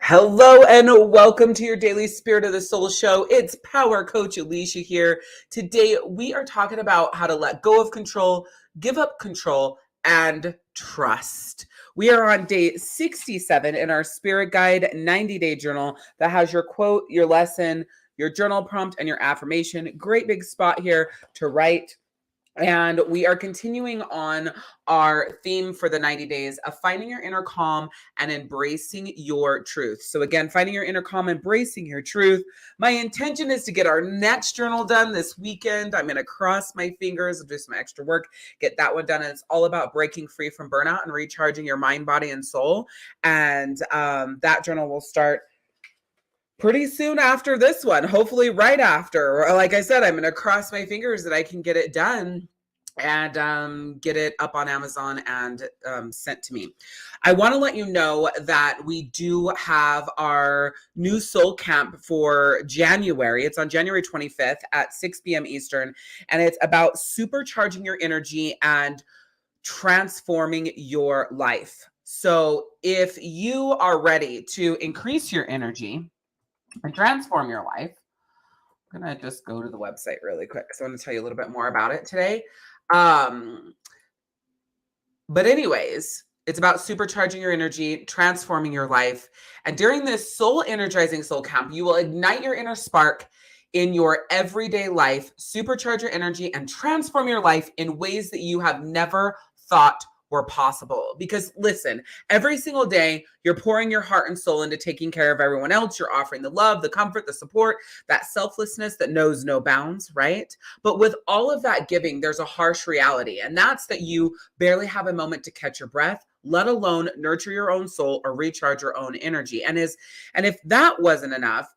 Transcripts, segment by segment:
Hello and welcome to your daily Spirit of the Soul show. It's Power Coach Alicia here. Today we are talking about how to let go of control, give up control, and trust. We are on day 67 in our Spirit Guide 90-day journal that has your quote, your lesson, your journal prompt, and your affirmation. Great big spot here to write. And we are continuing on our theme for the 90 days of finding your inner calm and embracing your truth. So again, finding your inner calm, embracing your truth. My intention is to get our next journal done this weekend. I'm going to cross my fingers and do some extra work, get that one done. And it's all about breaking free from burnout and recharging your mind, body, and soul. And that journal will start pretty soon after this one, hopefully right after. Or like I said, I'm going to cross my fingers that I can get it done and get it up on Amazon and sent to me. I want to let you know that we do have our new soul camp for January. It's on January 25th at 6 p.m. Eastern, and it's about supercharging your energy and transforming your life. So if you are ready to increase your energy and transform your life, I'm going to just go to the website really quick because I want to tell you a little bit more about it today. But anyways, it's about supercharging your energy, transforming your life. And during this soul energizing soul camp, you will ignite your inner spark in your everyday life, supercharge your energy, and transform your life in ways that you have never thought were possible. Because listen, every single day you're pouring your heart and soul into taking care of everyone else. You're offering the love, the comfort, the support, that selflessness that knows no bounds, right? But with all of that giving, there's a harsh reality, and that's that you barely have a moment to catch your breath, let alone nurture your own soul or recharge your own energy. And if that wasn't enough,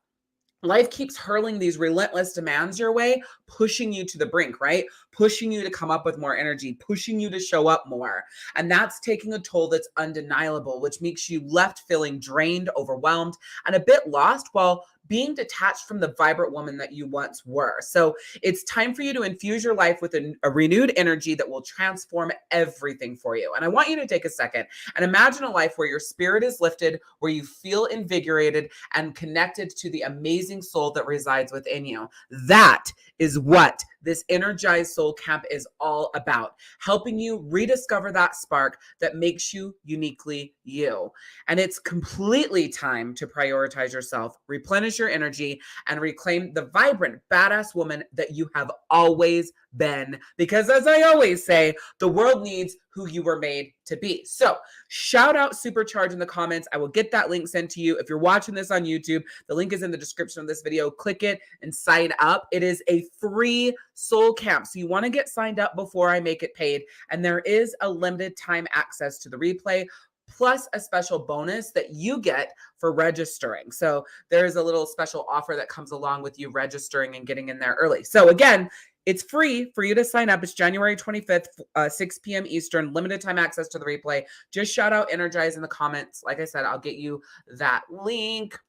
life keeps hurling these relentless demands your way, pushing you to the brink, right? Pushing you to come up with more energy, pushing you to show up more. And that's taking a toll that's undeniable, which makes you left feeling drained, overwhelmed, and a bit lost while being detached from the vibrant woman that you once were. So it's time for you to infuse your life with a renewed energy that will transform everything for you. And I want you to take a second and imagine a life where your spirit is lifted, where you feel invigorated and connected to the amazing soul that resides within you. That is what this Energized Soul Camp is all about, helping you rediscover that spark that makes you uniquely you. And it's completely time to prioritize yourself, replenish your energy, and reclaim the vibrant, badass woman that you have always been. Because as I always say, the world needs who you were made to be. So shout out Supercharge in the comments. I will get that link sent to you. If you're watching this on YouTube, the link is in the description of this video. Click it and sign up. It is a free soul camp. So you want to get signed up before I make it paid. And there is a limited time access to the replay, plus a special bonus that you get for registering. So there's a little special offer that comes along with you registering and getting in there early. So again, it's free for you to sign up. It's January 25th, 6 p.m. Eastern, limited time access to the replay. Just shout out Energize in the comments. Like I said, I'll get you that link.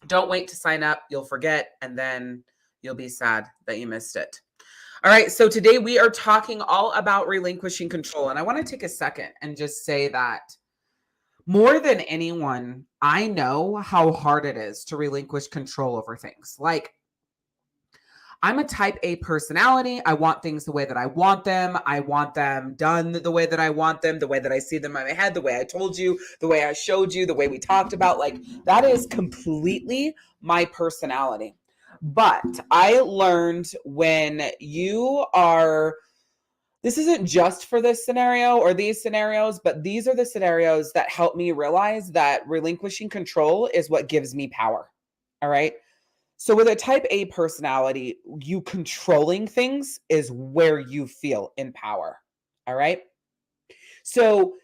Don't wait to sign up. You'll forget, and then you'll be sad that you missed it. All right, so today we are talking all about relinquishing control. And I want to take a second and just say that more than anyone, I know how hard it is to relinquish control over things. Like, I'm a type A personality. I want things the way that I want them. I want them done the way that I want them, the way that I see them in my head, the way I told you, the way I showed you, the way we talked about. Like, that is completely my personality. But I learned when you are, this isn't just for this scenario or these scenarios, but these are the scenarios that help me realize that relinquishing control is what gives me power. All right. So with a type A personality, you controlling things is where you feel in power. All right. So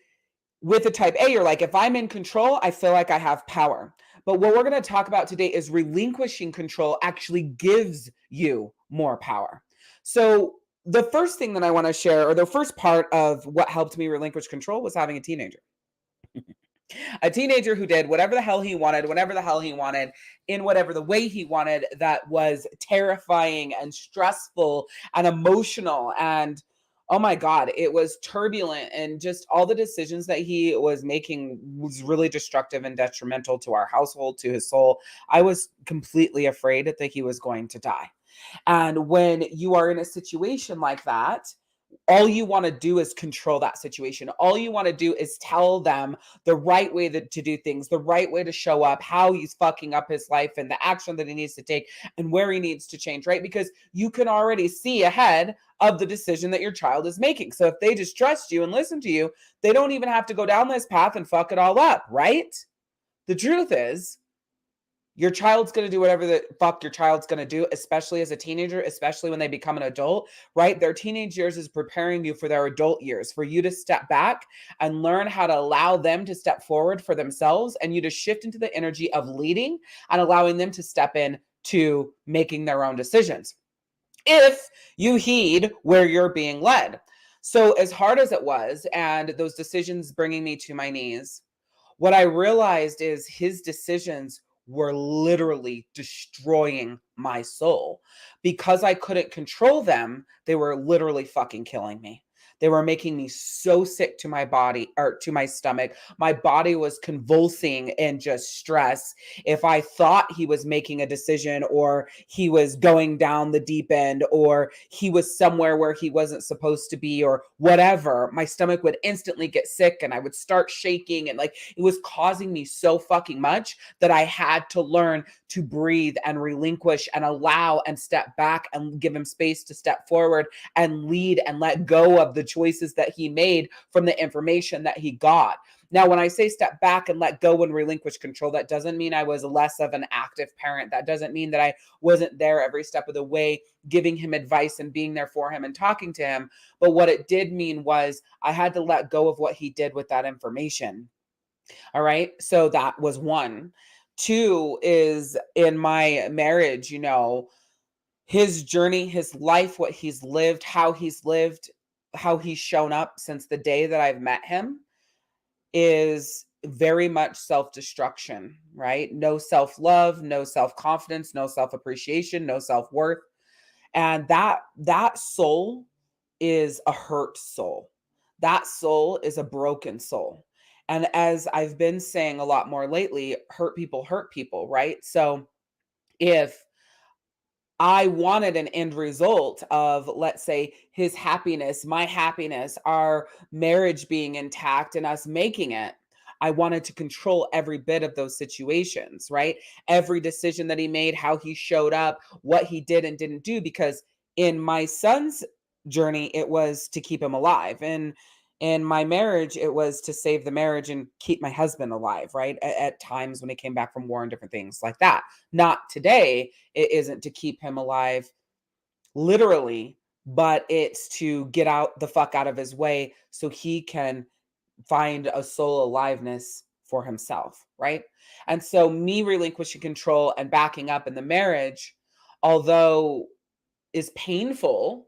with a type A, you're like, if I'm in control, I feel like I have power. But what we're going to talk about today is relinquishing control actually gives you more power. So the first thing that I want to share, or the first part of what helped me relinquish control, was having a teenager. A teenager who did whatever the hell he wanted, whenever the hell he wanted, in whatever the way he wanted, that was terrifying and stressful and emotional and Oh my God, it was turbulent, and just all the decisions that he was making was really destructive and detrimental to our household, to his soul. I was completely afraid that he was going to die. And when you are in a situation like that, all you want to do is control that situation. All you want to do is tell them the right way to do things, the right way to show up, how he's fucking up his life and the action that he needs to take and where he needs to change, right? Because you can already see ahead of the decision that your child is making. So if they just trust you and listen to you, they don't even have to go down this path and fuck it all up, right? The truth is, your child's going to do whatever the fuck your child's going to do, especially as a teenager, especially when they become an adult, right? Their teenage years is preparing you for their adult years, for you to step back and learn how to allow them to step forward for themselves, and you to shift into the energy of leading and allowing them to step in to making their own decisions, if you heed where you're being led. So as hard as it was, and those decisions bringing me to my knees, what I realized is his decisions were literally destroying my soul. Because I couldn't control them, they were literally fucking killing me. They were making me so sick to my body, or to my stomach. My body was convulsing in just stress. If I thought he was making a decision, or he was going down the deep end, or he was somewhere where he wasn't supposed to be, or whatever, my stomach would instantly get sick and I would start shaking. And like, it was causing me so fucking much that I had to learn to breathe and relinquish and allow and step back and give him space to step forward and lead and let go of the choices that he made from the information that he got. Now, when I say step back and let go and relinquish control, that doesn't mean I was less of an active parent. That doesn't mean that I wasn't there every step of the way, giving him advice and being there for him and talking to him. But what it did mean was I had to let go of what he did with that information. All right. So that was one. Two is, in my marriage, his journey, his life, what he's lived, how he's shown up since the day that I've met him is very much self-destruction, right? No self-love, no self-confidence, no self-appreciation, no self-worth. And that soul is a hurt soul. That soul is a broken soul. And as I've been saying a lot more lately, hurt people, right? So if I wanted an end result of, let's say, his happiness, my happiness, our marriage being intact and us making it, I wanted to control every bit of those situations, right? Every decision that he made, how he showed up, what he did and didn't do, because in my son's journey, it was to keep him alive. And in my marriage, it was to save the marriage and keep my husband alive, right? At times when he came back from war and different things like that. Not today. It isn't to keep him alive literally, but it's to get out the fuck out of his way so he can find a soul aliveness for himself, right? And so me relinquishing control and backing up in the marriage, although is painful,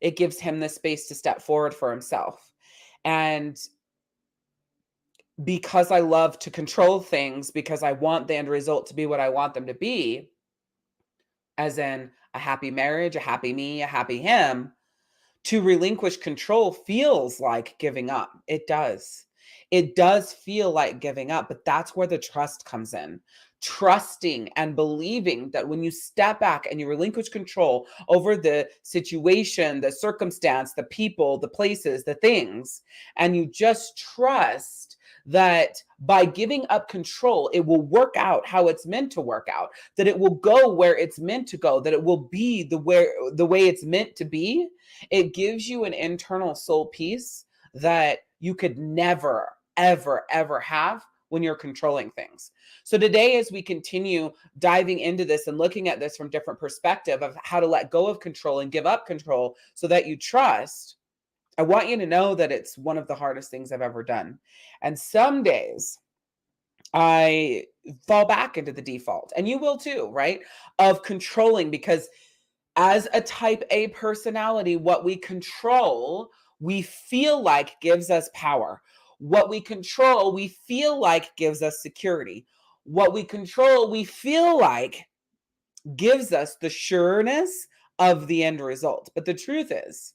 it gives him the space to step forward for himself. And because I love to control things, because I want the end result to be what I want them to be, as in a happy marriage, a happy me, a happy him, to relinquish control feels like giving up. It does. It does feel like giving up, but that's where the trust comes in. Trusting and believing that when you step back and you relinquish control over the situation, the circumstance, the people, the places, the things, and you just trust that by giving up control, it will work out how it's meant to work out, that it will go where it's meant to go, that it will be the way it's meant to be. It gives you an internal soul peace that you could never, ever, ever have when you're controlling things. So today, as we continue diving into this and looking at this from different perspective of how to let go of control and give up control so that you trust, I want you to know that it's one of the hardest things I've ever done. And some days I fall back into the default, and you will too, right? Of controlling, because as a type A personality, what we control, we feel like gives us power. What we control, we feel like gives us security. What we control, we feel like gives us the sureness of the end result. But the truth is,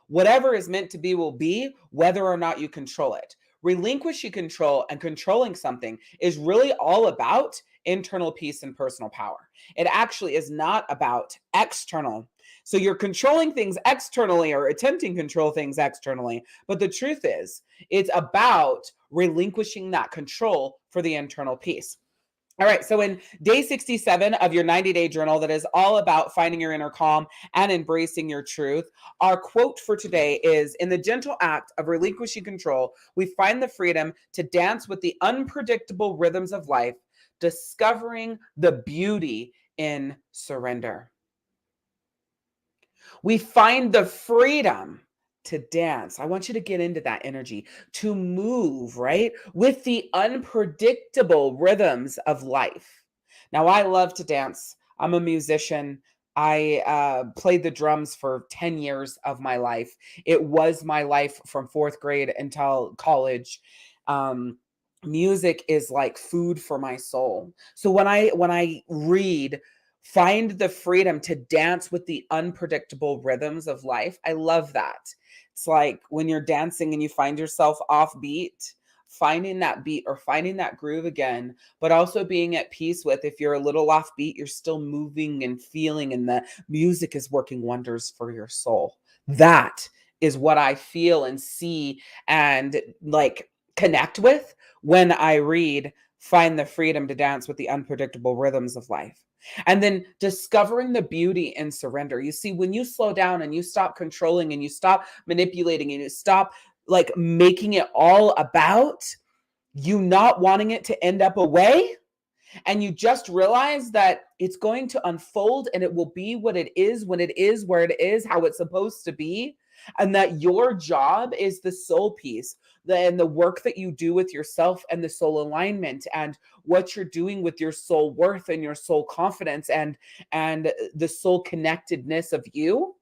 Whatever is meant to be will be, whether or not you control it. Relinquishing control and controlling something is really all about internal peace and personal power. It actually is not about external. So you're controlling things externally or attempting to control things externally. But the truth is, it's about relinquishing that control for the internal peace. All right, so in day 67 of your 90-day journal that is all about finding your inner calm and embracing your truth, our quote for today is, in the gentle act of relinquishing control, we find the freedom to dance with the unpredictable rhythms of life, discovering the beauty in surrender. We find the freedom to dance. I want you to get into that energy, to move, right? With the unpredictable rhythms of life. Now, I love to dance. I'm a musician. I played the drums for 10 years of my life. It was my life from fourth grade until college. Music is like food for my soul. So when I read find the freedom to dance with the unpredictable rhythms of life. I love that. It's like when you're dancing and you find yourself off beat, finding that beat or finding that groove again, but also being at peace with if you're a little off beat, you're still moving and feeling, and the music is working wonders for your soul. That is what I feel and see and like connect with when I read Find the Freedom to Dance with the Unpredictable Rhythms of Life. And then discovering the beauty in surrender. You see, when you slow down and you stop controlling and you stop manipulating and you stop like making it all about you not wanting it to end up away, and you just realize that it's going to unfold and it will be what it is when it is where it is, how it's supposed to be, and that your job is the soul piece, and the work that you do with yourself and the soul alignment and what you're doing with your soul worth and your soul confidence and the soul connectedness of you.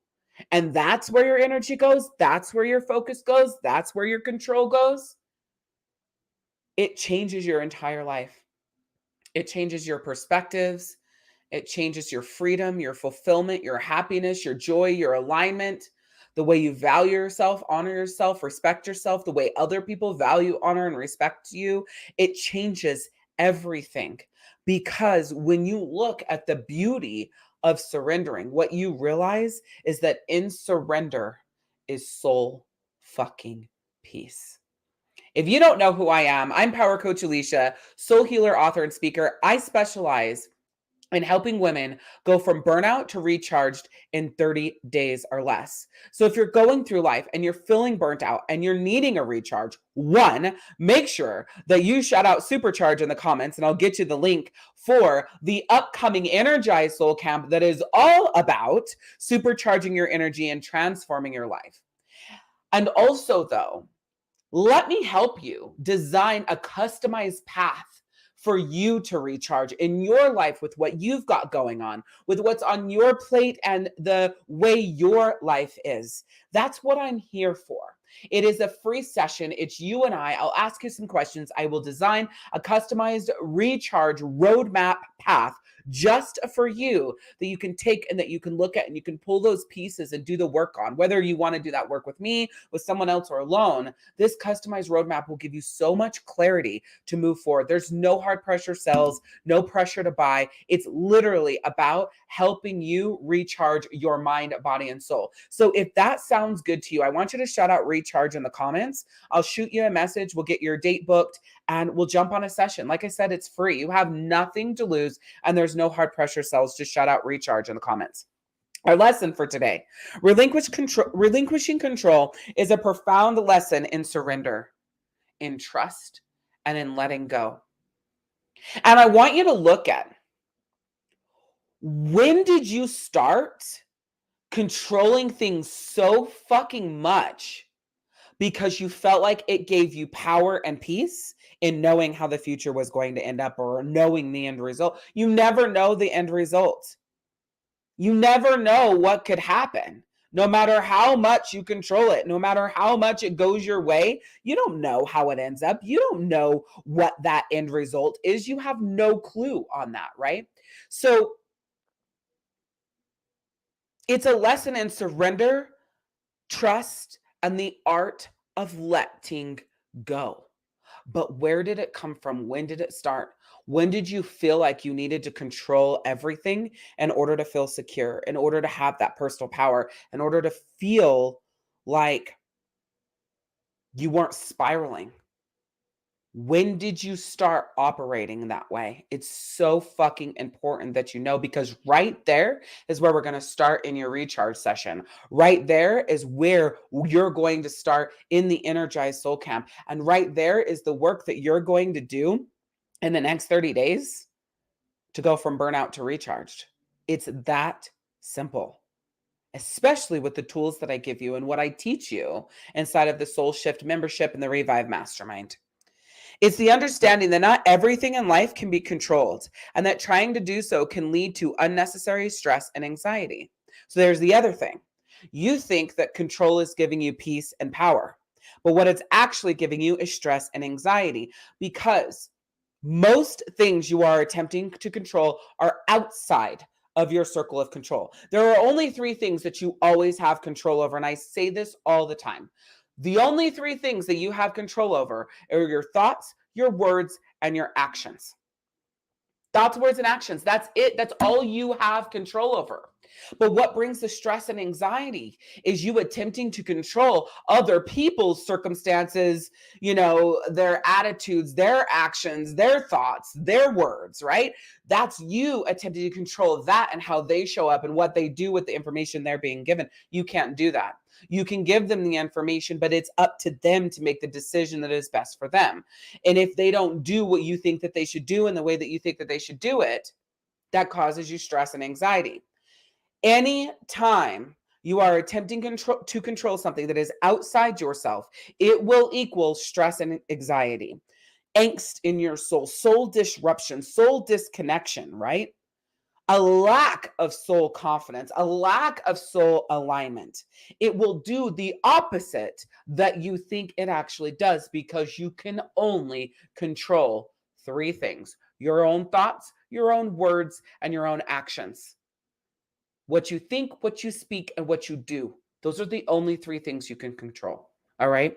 And that's where your energy goes, that's where your focus goes, that's where your control goes. It changes your entire life. It changes your perspectives. It changes your freedom, your fulfillment, your happiness, your joy, your alignment, the way you value yourself, honor yourself, respect yourself, the way other people value, honor, and respect you. It changes everything, because when you look at the beauty of surrendering, what you realize is that in surrender is soul fucking peace. If you don't know who I am, I'm Power Coach Alicia, soul healer, author, and speaker. I specialize in helping women go from burnout to recharged in 30 days or less. So if you're going through life and you're feeling burnt out and you're needing a recharge, one, make sure that you shout out Supercharge in the comments, and I'll get you the link for the upcoming Energized Soul Camp that is all about supercharging your energy and transforming your life. And also, though, let me help you design a customized path for you to recharge in your life with what you've got going on, with what's on your plate and the way your life is. That's what I'm here for. It is a free session. It's you and I. I'll ask you some questions. I will design a customized recharge roadmap path just for you that you can take and that you can look at and you can pull those pieces and do the work on. Whether you want to do that work with me, with someone else, or alone, this customized roadmap will give you so much clarity to move forward. There's no hard pressure sells, no pressure to buy. It's literally about helping you recharge your mind, body, and soul. So if that sounds good to you, I want you to shout out recharge in the comments. I'll shoot you a message. We'll get your date booked and we'll jump on a session. Like I said, it's free. You have nothing to lose and there's no hard pressure sells. Just shout out recharge in the comments. Our lesson for today: relinquishing control is a profound lesson in surrender, in trust, and in letting go. And I want you to look at, when did you start controlling things so fucking much because you felt like it gave you power and peace in knowing how the future was going to end up or knowing the end result? You never know the end result. You never know what could happen. No matter how much you control it, no matter how much it goes your way, you don't know how it ends up. You don't know what that end result is. You have no clue on that, right? So it's a lesson in surrender Trust and the art of letting go. But where did it come from? When did it start? When did you feel like you needed to control everything in order to feel secure, in order to have that personal power, in order to feel like you weren't spiraling? When did you start operating that way? It's so fucking important that you know, because right there is where we're going to start in your recharge session. Right there is where you're going to start in the Energized Soul Camp. And right there is the work that you're going to do in the next 30 days to go from burnout to recharged. It's that simple, especially with the tools that I give you and what I teach you inside of the Soul Shift membership and the Revive Mastermind. It's the understanding that not everything in life can be controlled, and that trying to do so can lead to unnecessary stress and anxiety. So there's the other thing. You think that control is giving you peace and power, but what it's actually giving you is stress and anxiety, because most things you are attempting to control are outside of your circle of control. There are only 3 things that you always have control over, and I say this all the time. The only 3 things that you have control over are your thoughts, your words, and your actions. Thoughts, words, and actions. That's it. That's all you have control over. But what brings the stress and anxiety is you attempting to control other people's circumstances, their attitudes, their actions, their thoughts, their words, right? That's you attempting to control that and how they show up and what they do with the information they're being given. You can't do that. You can give them the information, but it's up to them to make the decision that is best for them. And if they don't do what you think that they should do in the way that you think that they should do it, that causes you stress and anxiety. Anytime you are attempting to control something that is outside yourself, it will equal stress and anxiety, angst in your soul disruption, soul disconnection, right? A lack of soul confidence, a lack of soul alignment. It will do the opposite that you think it actually does, because you can only control 3 things: your own thoughts, your own words, and your own actions. What you think, what you speak, and what you do. Those are the only 3 things you can control. All right.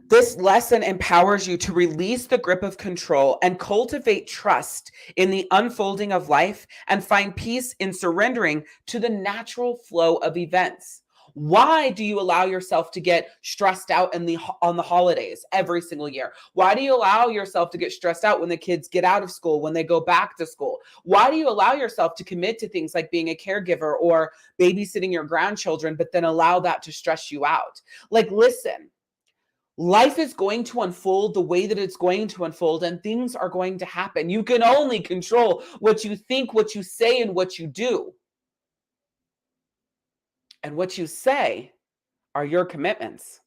This lesson empowers you to release the grip of control and cultivate trust in the unfolding of life, and find peace in surrendering to the natural flow of events. Why do you allow yourself to get stressed out on the holidays every single year? Why do you allow yourself to get stressed out when the kids get out of school, when they go back to school? Why do you allow yourself to commit to things like being a caregiver or babysitting your grandchildren, but then allow that to stress you out? Like, listen. Life is going to unfold the way that it's going to unfold, and things are going to happen. You can only control what you think, what you say, and what you do. And what you say are your commitments.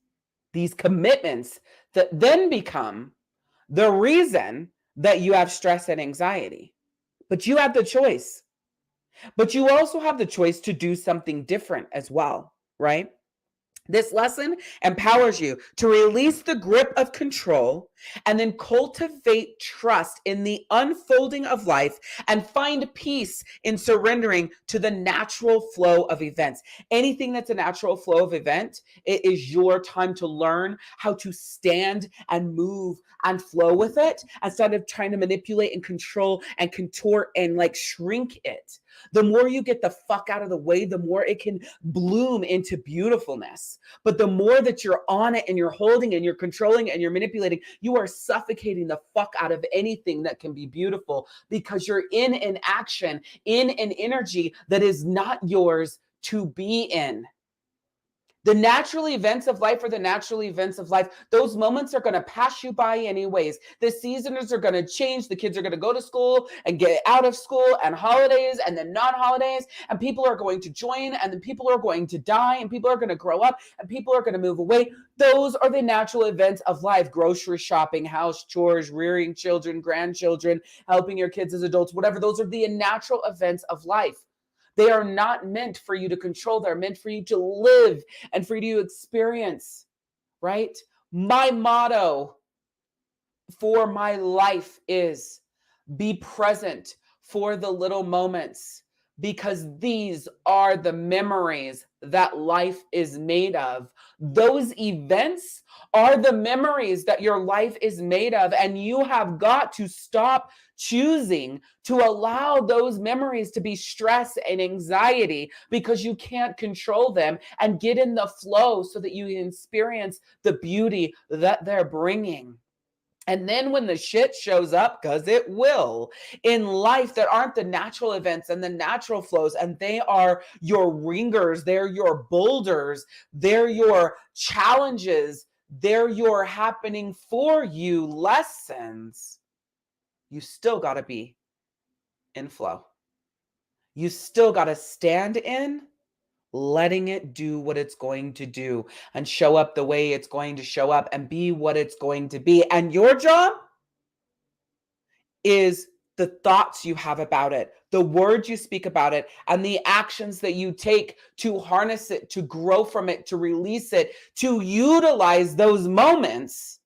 These commitments that then become the reason that you have stress and anxiety. But you have the choice. But you also have the choice to do something different as well, right? This lesson empowers you to release the grip of control and then cultivate trust in the unfolding of life, and find peace in surrendering to the natural flow of events. Anything that's a natural flow of event, it is your time to learn how to stand and move and flow with it, instead of trying to manipulate and control and contort and shrink it. The more you get the fuck out of the way, the more it can bloom into beautifulness. But the more that you're on it and you're holding and you're controlling and you're manipulating, you are suffocating the fuck out of anything that can be beautiful, because you're in an action, in an energy that is not yours to be in. The natural events of life are the natural events of life. Those moments are going to pass you by anyways. The seasons are going to change. The kids are going to go to school and get out of school, and holidays and then non-holidays, and people are going to join, and then people are going to die, and people are going to grow up, and people are going to move away. Those are the natural events of life. Grocery shopping, house chores, rearing children, grandchildren, helping your kids as adults, whatever. Those are the natural events of life. They are not meant for you to control. They're meant for you to live and for you to experience, right? My motto for my life is: be present for the little moments, because these are the memories that life is made of. Those events are the memories that your life is made of. And you have got to stop choosing to allow those memories to be stress and anxiety because you can't control them, and get in the flow so that you experience the beauty that they're bringing. And then when the shit shows up, because it will, in life that aren't the natural events and the natural flows, and they are your ringers, they're your boulders, they're your challenges, they're your happening for you lessons, you still got to be in flow. You still got to stand in, letting it do what it's going to do and show up the way it's going to show up and be what it's going to be. And your job is the thoughts you have about it, the words you speak about it, and the actions that you take to harness it, to grow from it, to release it, to utilize those moments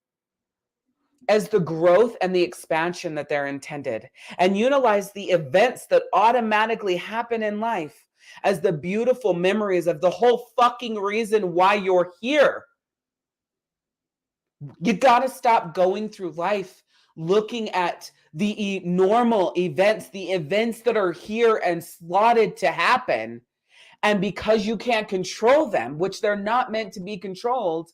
as the growth and the expansion that they're intended, and utilize the events that automatically happen in life as the beautiful memories of the whole fucking reason why you're here. You got to stop going through life looking at the normal events, the events that are here and slotted to happen. And because you can't control them, which they're not meant to be controlled,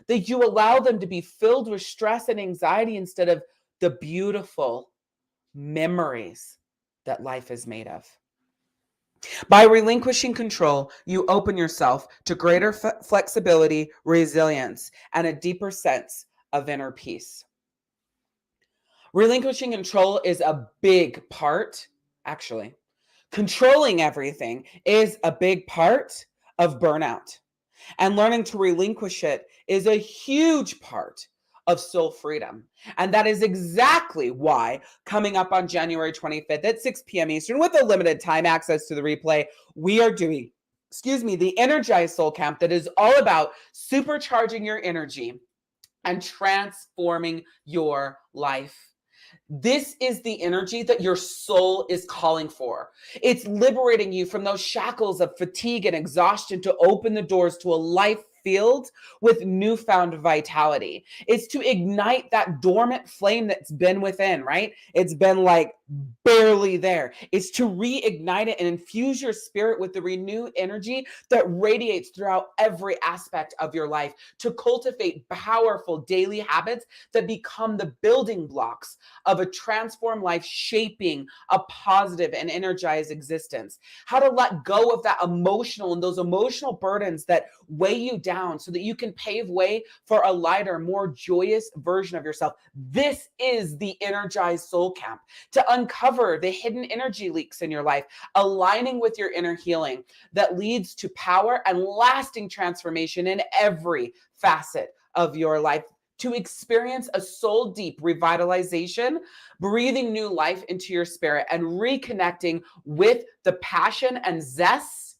that you allow them to be filled with stress and anxiety instead of the beautiful memories that life is made of. By relinquishing control, you open yourself to greater flexibility, resilience, and a deeper sense of inner peace. Relinquishing control is a big part, actually. Controlling everything is a big part of burnout. And learning to relinquish it is a huge part of soul freedom. And that is exactly why, coming up on January 25th at 6 p.m. Eastern, with a limited time access to the replay, we are doing, the Energized Soul Camp that is all about supercharging your energy and transforming your life. This is the energy that your soul is calling for. It's liberating you from those shackles of fatigue and exhaustion to open the doors to a life filled with newfound vitality. It's to ignite that dormant flame that's been within, right? It's been like barely there. It's to reignite it and infuse your spirit with the renewed energy that radiates throughout every aspect of your life, to cultivate powerful daily habits that become the building blocks of a transformed life, shaping a positive and energized existence. How to let go of that emotional and those emotional burdens that weigh you down so that you can pave way for a lighter, more joyous version of yourself. This is the Energized Soul Camp, to uncover the hidden energy leaks in your life, aligning with your inner healing that leads to power and lasting transformation in every facet of your life, to experience a soul deep revitalization, breathing new life into your spirit and reconnecting with the passion and zest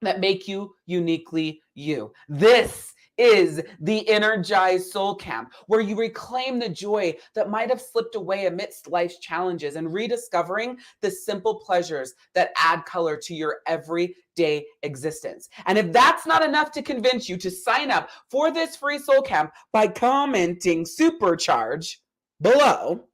that make you uniquely you. This is the Energized Soul Camp, where you reclaim the joy that might have slipped away amidst life's challenges and rediscovering the simple pleasures that add color to your everyday existence. And if that's not enough to convince you to sign up for this free soul camp by commenting supercharge below,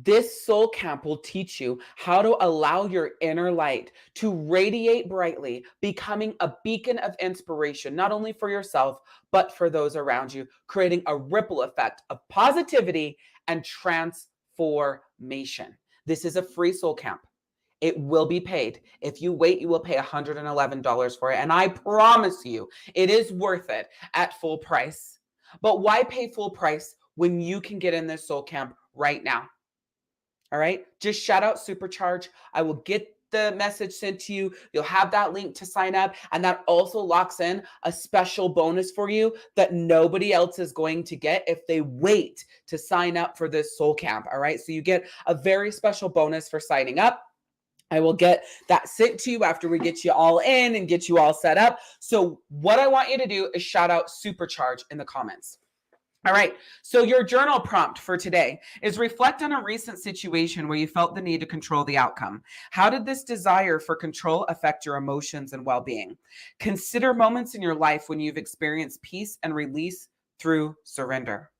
this soul camp will teach you how to allow your inner light to radiate brightly, becoming a beacon of inspiration, not only for yourself, but for those around you, creating a ripple effect of positivity and transformation. This is a free soul camp. It will be paid. If you wait, you will pay $111 for it. And I promise you, it is worth it at full price. But why pay full price when you can get in this soul camp right now? All right, just shout out Supercharge. I will get the message sent to you. You'll have that link to sign up. And that also locks in a special bonus for you that nobody else is going to get if they wait to sign up for this soul camp. All right, so you get a very special bonus for signing up. I will get that sent to you after we get you all in and get you all set up. So what I want you to do is shout out Supercharge in the comments. All right. So your journal prompt for today is reflect on a recent situation where you felt the need to control the outcome. How did this desire for control affect your emotions and well-being? Consider moments in your life when you've experienced peace and release through surrender.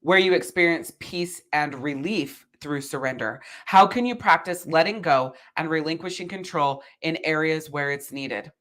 Where you experience peace and relief through surrender. How can you practice letting go and relinquishing control in areas where it's needed?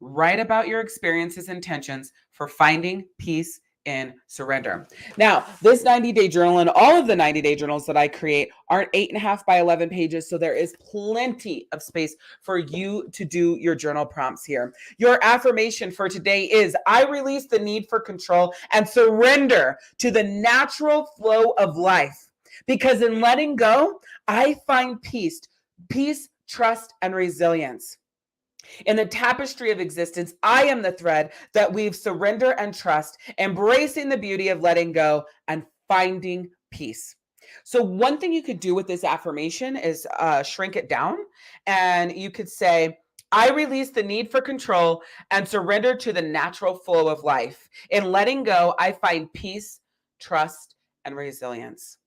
Write about your experiences and intentions for finding peace in surrender. Now, this 90-day journal and all of the 90-day journals that I create aren't 8.5 by 11 pages. So there is plenty of space for you to do your journal prompts here. Your affirmation for today is I release the need for control and surrender to the natural flow of life. Because in letting go, I find peace, trust, and resilience. In the tapestry of existence, I am the thread that weaves surrender and trust, embracing the beauty of letting go and finding peace. So, one thing you could do with this affirmation is shrink it down, and you could say, I release the need for control and surrender to the natural flow of life. In letting go, I find peace, trust, and resilience.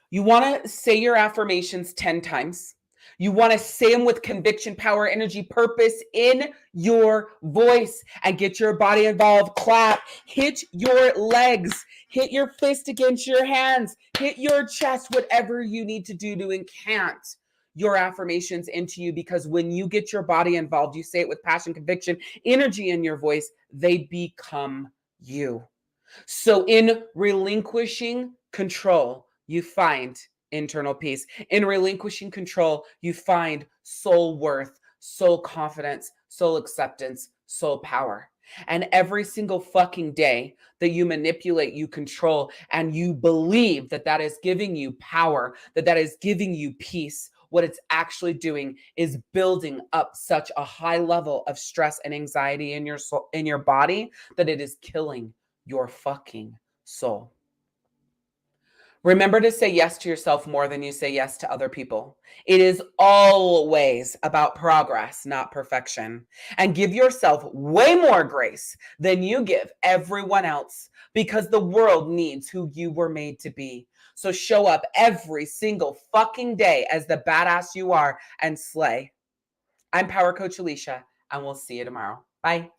You want to say your affirmations 10 times. You want to say them with conviction, power, energy, purpose in your voice and get your body involved. Clap, hit your legs, hit your fist against your hands, hit your chest, whatever you need to do to incant your affirmations into you. Because when you get your body involved, you say it with passion, conviction, energy in your voice, they become you. So in relinquishing control, you find internal peace. In relinquishing control, you find soul worth, soul confidence, soul acceptance, soul power. And every single fucking day that you manipulate, you control, and you believe that that is giving you power, that that is giving you peace, what it's actually doing is building up such a high level of stress and anxiety in your soul, in your body, that it is killing your fucking soul. Remember to say yes to yourself more than you say yes to other people. It is always about progress, not perfection. And give yourself way more grace than you give everyone else, because the world needs who you were made to be. So show up every single fucking day as the badass you are and slay. I'm Power Coach Alicia, and we'll see you tomorrow. Bye.